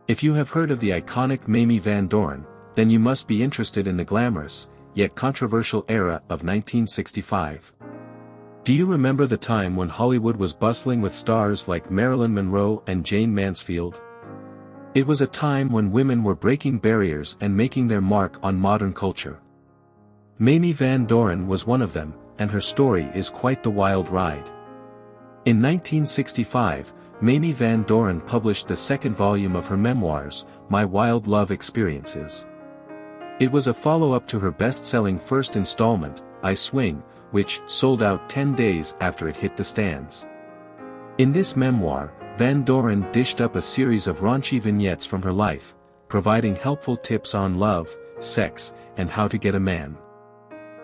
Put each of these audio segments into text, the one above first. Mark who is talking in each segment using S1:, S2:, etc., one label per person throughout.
S1: If you have heard of the iconic Mamie Van Doren, then you must be interested in the glamorous, yet controversial era of 1965. Do you remember the time when Hollywood was bustling with stars like Marilyn Monroe and Jane Mansfield? It was a time when women were breaking barriers and making their mark on modern culture. Mamie Van Doren was one of them, and her story is quite the wild ride. In 1965, Mamie Van Doren published the second volume of her memoirs, My Wild Love Experiences. It was a follow-up to her best-selling first installment, I Swing, which sold out 10 days after it hit the stands. In this memoir, Van Doren dished up a series of raunchy vignettes from her life, providing helpful tips on love, sex, and how to get a man.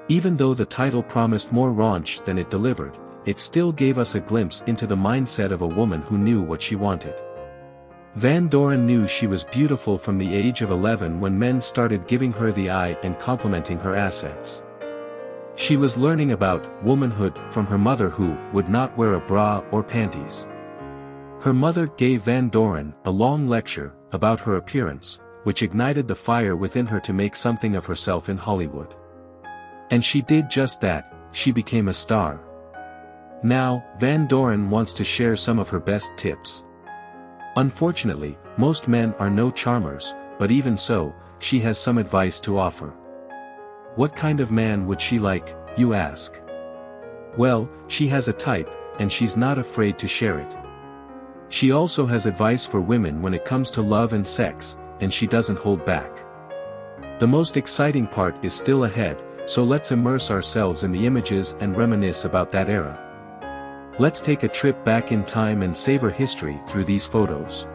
S1: Even though the title promised more raunch than it delivered, it still gave us a glimpse into the mindset of a woman who knew what she wanted. Van Doren knew she was beautiful from the age of 11 when men started giving her the eye and complimenting her assets. She was learning about womanhood from her mother who would not wear a bra or panties. Her mother gave Van Doren a long lecture about her appearance, which ignited the fire within her to make something of herself in Hollywood. And she did just that, she became a star. Now, Van Doren wants to share some of her best tips. Unfortunately, most men are no charmers, but even so, she has some advice to offer. What kind of man would she like, you ask? Well, she has a type, and she's not afraid to share it. She also has advice for women when it comes to love and sex, and she doesn't hold back. The most exciting part is still ahead, so let's immerse ourselves in the images and reminisce about that era. Let's take a trip back in time and savor history through these photos.